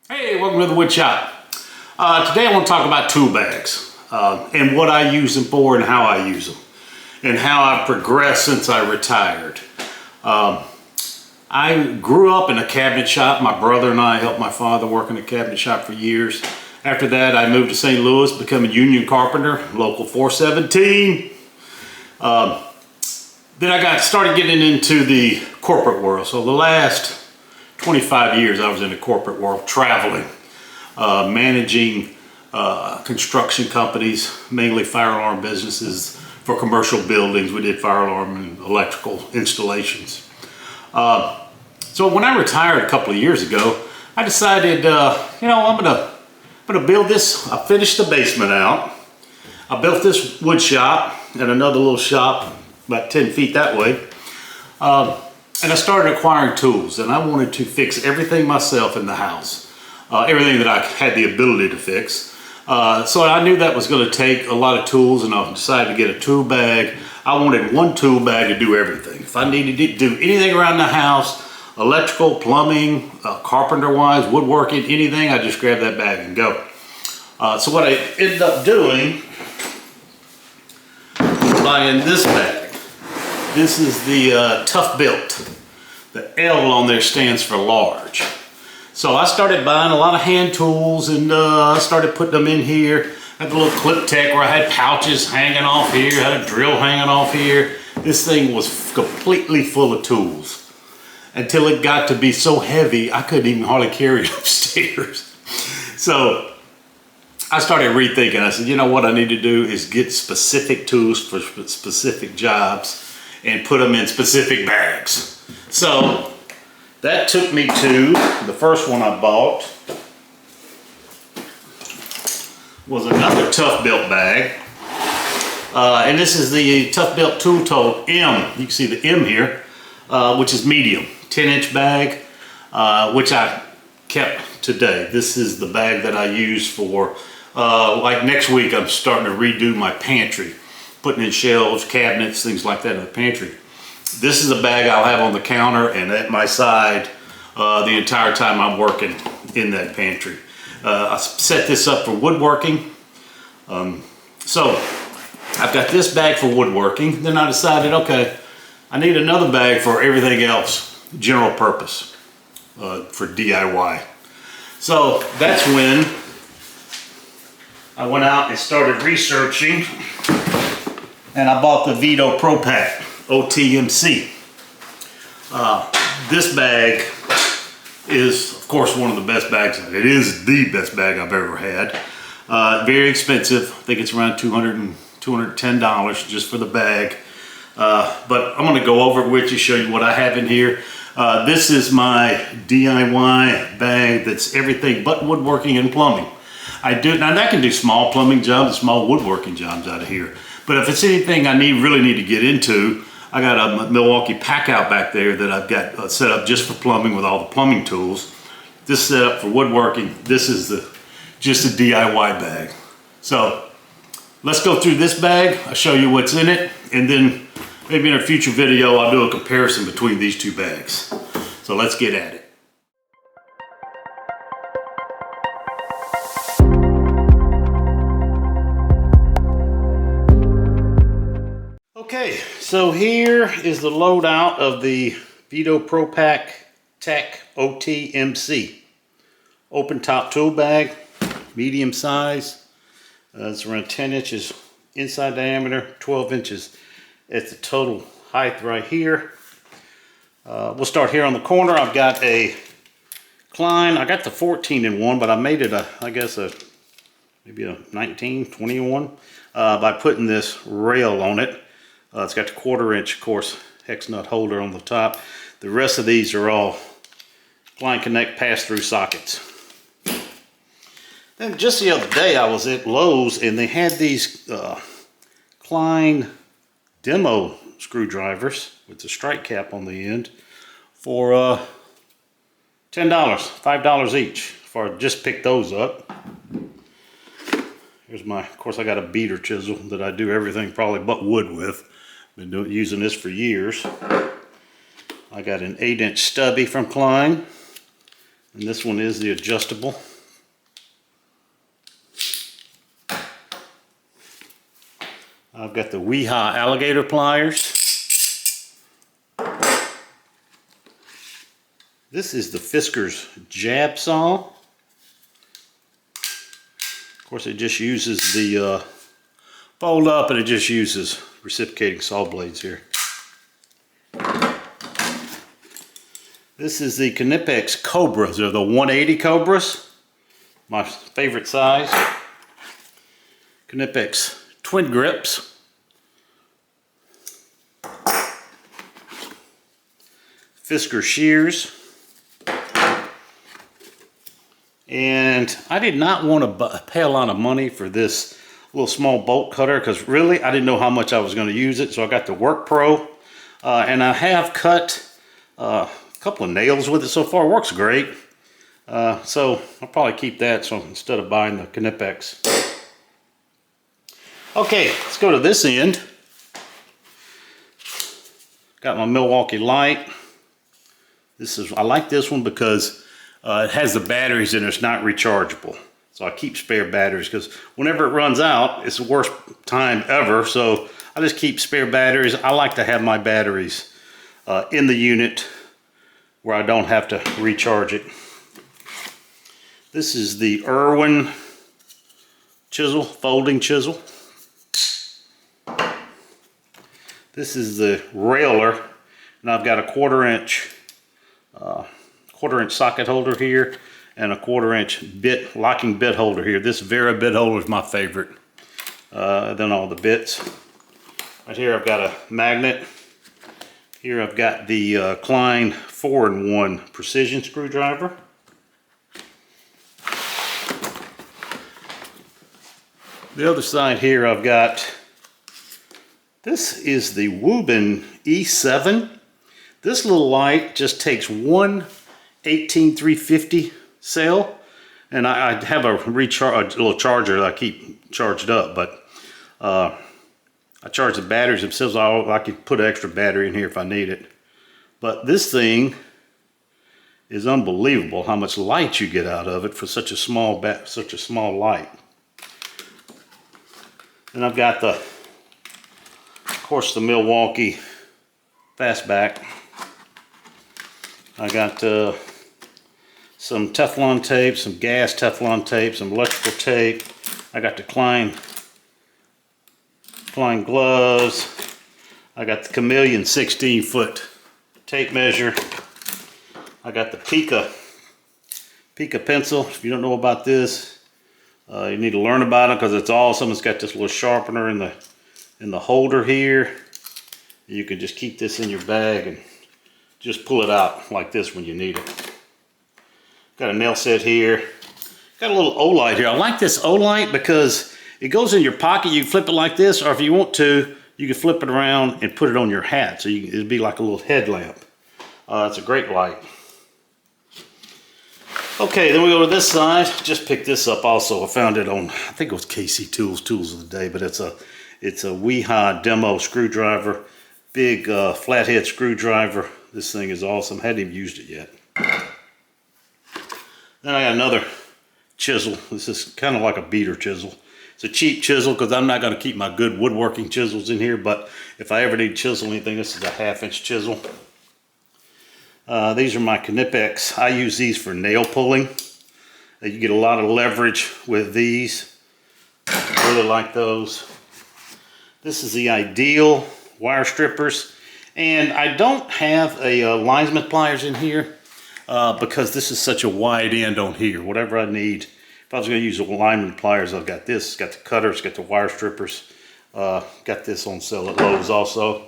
Hey, welcome to the wood shop. Today I want to talk about tool bags and what I use them for and how I use them and how I've progressed since I retired. I grew up in a cabinet shop. My brother and I helped my father work in a cabinet shop for years. After that, I moved to St. Louis, become a union carpenter, local 417. Then I started getting into the corporate world. So the last 25 years I was in the corporate world, traveling, managing construction companies, mainly fire alarm businesses for commercial buildings. We did fire alarm and electrical installations. So when I retired a couple of years ago, I decided, I'm gonna build this. I finished the basement out. I built this wood shop and another little shop about 10 feet that way. And I started acquiring tools, and I wanted to fix everything myself in the house. Everything that I had the ability to fix. So I knew that was going to take a lot of tools, and I decided to get a tool bag. I wanted one tool bag to do everything. If I needed to do anything around the house, electrical, plumbing, carpenter-wise, woodworking, anything, I just grabbed that bag and go. So what I ended up doing was buying this bag. This is the Tough Built. The L on there stands for large. So I started buying a lot of hand tools, and I started putting them in here. I had the little clip tech where I had pouches hanging off here, had a drill hanging off here. This thing was completely full of tools until it got to be so heavy I couldn't even hardly carry it upstairs. So I started rethinking. I said, you know what I need to do is get specific tools for specific jobs and put them in specific bags. So that took me to the first one I bought was another Tough Built bag. And this is the Tough Built Tool Tote M. You can see the M here, which is medium, 10-inch bag, which I kept today. This is the bag that I use for, like next week I'm starting to redo my pantry. Putting in shelves, cabinets, things like that in the pantry. This is a bag I'll have on the counter and at my side the entire time I'm working in that pantry. I set this up for woodworking. So I've got this bag for woodworking. Then I decided, okay, I need another bag for everything else, general purpose, for DIY. So that's when I went out and started researching, and I bought the Veto Pro Pac OT-MC. This bag is, of course, one of the best bags. It is the best bag I've ever had. Very expensive. I think it's around $210 just for the bag. But I'm going to go over it with you, show you what I have in here. This is my DIY bag that's everything but woodworking and plumbing. Now I can do small plumbing jobs, small woodworking jobs out of here. But if it's anything I really need to get into, I got a Milwaukee pack out back there that I've got set up just for plumbing with all the plumbing tools. This is set up for woodworking. This is just a DIY bag. So let's go through this bag. I'll show you what's in it, and then maybe in a future video I'll do a comparison between these two bags. So let's get at it. Okay, so here is the loadout of the Veto Pro Pac OT-MC. Open top tool bag, medium size. It's around 10 inches inside diameter, 12 inches at the total height right here. We'll start here on the corner. I've got a Klein. I got the 14 in one, but I made it maybe a 19, 21 by putting this rail on it. It's got the 1/4 inch, of course, hex nut holder on the top. The rest of these are all Klein Connect pass-through sockets. Then just the other day I was at Lowe's and they had these Klein demo screwdrivers with the strike cap on the end for $10, $5 each. If I just picked those up. Here's of course I got a beater chisel that I do everything probably but wood with. Been using this for years. I got an 8-inch stubby from Klein. And this one is the adjustable. I've got the Wiha alligator pliers. This is the Fisker's jab saw. Of course, it just uses the fold up, and it just uses reciprocating saw blades here. This is the Knipex Cobras. They're the 180 Cobras. My favorite size. Knipex twin grips. Fisker shears. And I did not want to pay a lot of money for this little small bolt cutter, because really I didn't know how much I was going to use it. So I got the Work Pro, and I have cut a couple of nails with it so far. It works great. So I'll probably keep that, so instead of buying the Knipex. Okay, let's go to this end. Got my Milwaukee light. I like this one because it has the batteries and it's not rechargeable. So I keep spare batteries, because whenever it runs out, it's the worst time ever. So I just keep spare batteries. I like to have my batteries in the unit where I don't have to recharge it. This is the Irwin chisel, folding chisel. This is the railer, and I've got a quarter-inch socket holder here and a quarter-inch locking bit holder here. This Wera bit holder is my favorite. Then all the bits. Right here I've got a magnet. Here I've got the Klein 4-in-1 precision screwdriver. The other side here I've got, this is the Woobin E7. This little light just takes one 18350 cell, and I have a little charger that I keep charged up, but I charge the batteries themselves. I could put an extra battery in here if I need it. But this thing is unbelievable how much light you get out of it for such a small light. And I've got of course, the Milwaukee fastback. I got some Teflon tape, some gas Teflon tape, some electrical tape. I got the Klein gloves. I got the Chameleon 16-foot tape measure. I got the Pica pencil. If you don't know about this, you need to learn about it, because it's awesome. It's got this little sharpener in the holder here. You can just keep this in your bag and just pull it out like this when you need it. Got a nail set here. Got a little O-light here. I like this O-light because it goes in your pocket. You can flip it like this, or if you want to, you can flip it around and put it on your hat. So it'd be like a little headlamp. It's a great light. Okay, then we go to this side. Just picked this up also. I found it on, I think it was KC Tools of the Day, but it's a Wiha demo screwdriver. Big flathead screwdriver. This thing is awesome. Hadn't even used it yet. Then I got another chisel. This is kind of like a beater chisel. It's a cheap chisel because I'm not going to keep my good woodworking chisels in here, but if I ever need to chisel anything, this is a 1/2-inch chisel. These are my Knipex. I use these for nail pulling. You get a lot of leverage with these. I really like those. This is the Ideal wire strippers. And I don't have a linesman pliers in here because this is such a wide end on here. Whatever I need. If I was going to use the lineman pliers, I've got this. It's got the cutters, got the wire strippers. Got this on sale at Lowe's also.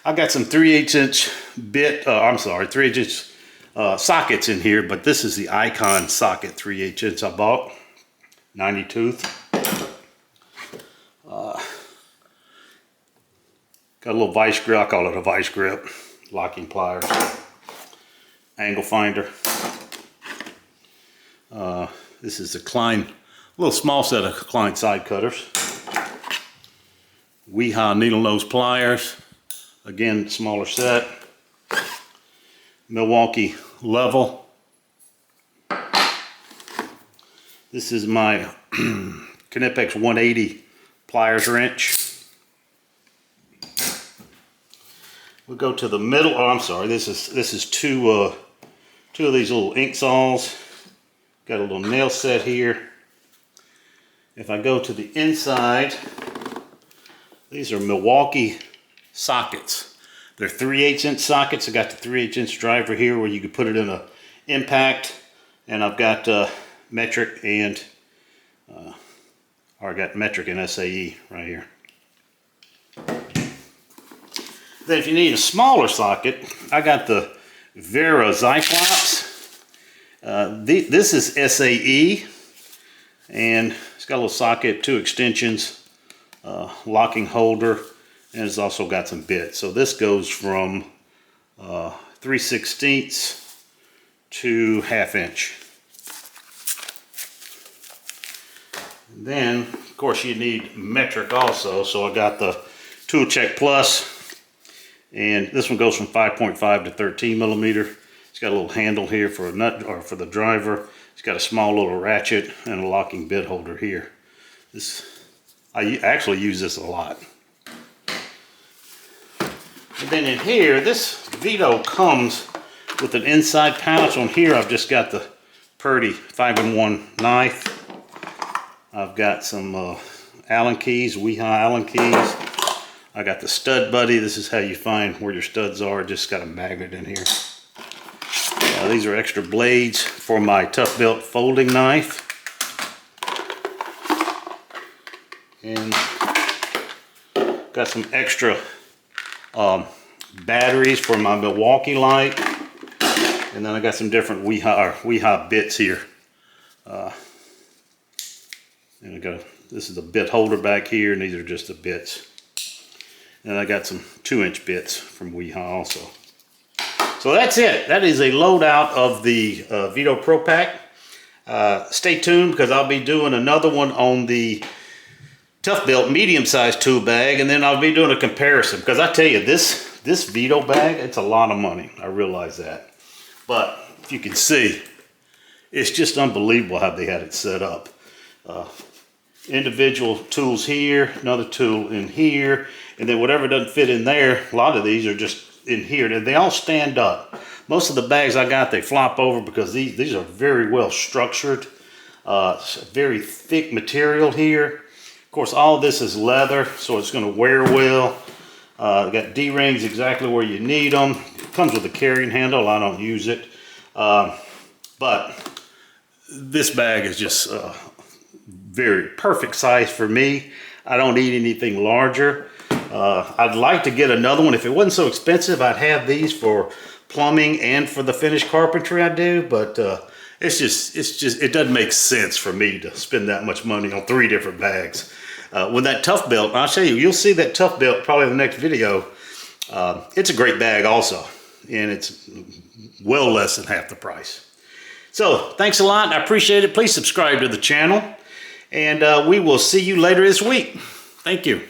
I've got some 3/8-inch 3/8-inch sockets in here, but this is the Icon socket 3/8-inch I bought. 90 tooth. Got a little vice grip. I call it a vice grip. Locking pliers. Angle finder. This is the Klein, a little small set of Klein side cutters. Wiha needle nose pliers. Again, smaller set. Milwaukee level. This is my Knipex 180 pliers wrench. We'll go to the middle. Oh, I'm sorry. This is two of these little ink saws. Got a little nail set here. If I go to the inside, these are Milwaukee sockets. They're 3/8 inch sockets. I got the 3/8 inch driver here where you can put it in a impact, and I've got metric and I got metric and SAE right here. Then if you need a smaller socket, I got the Wera Zyclops. This is SAE, and it's got a little socket, 2 extensions, locking holder, and it's also got some bits. So this goes from 3/16 to 1/2 inch. And then, of course, you need metric also. So I got the Tool Check Plus, and this one goes from 5.5 to 13 millimeter. It's got a little handle here for a nut, or for the driver. It's got a small little ratchet and a locking bit holder here. I actually use this a lot. And then in here, this Veto comes with an inside pouch. On here, I've just got the Purdy 5-in-1 knife. I've got some Allen keys, Wiha Allen keys. I got the stud buddy. This is how you find where your studs are. Just got a magnet in here. These are extra blades for my Tough Belt folding knife. And got some extra batteries for my Milwaukee light. And then I got some different Wiha bits here. And this is a bit holder back here, and these are just the bits. And I got some 2-inch bits from Wiha also. So that's it. That is a loadout of the Veto Pro Pac. Stay tuned, because I'll be doing another one on the Tough Belt medium-sized tool bag, and then I'll be doing a comparison. Because I tell you, this Veto bag, it's a lot of money. I realize that. But if you can see, it's just unbelievable how they had it set up. Individual tools here, another tool in here, and then whatever doesn't fit in there, a lot of these are just in here. They all stand up. Most of the bags I got, they flop over because these are very well structured. Very thick material here. Of course, all of this is leather, so it's going to wear well. Got D-rings exactly where you need them. It comes with a carrying handle. I don't use it. But this bag is just very perfect size for me. I don't need anything larger. I'd like to get another one. If it wasn't so expensive, I'd have these for plumbing and for the finished carpentry I do, but it doesn't make sense for me to spend that much money on 3 different bags. With that Tough Belt, I'll show you, you'll see that Tough Belt probably in the next video. It's a great bag also, and it's well less than half the price. So thanks a lot. I appreciate it. Please subscribe to the channel, and we will see you later this week. Thank you.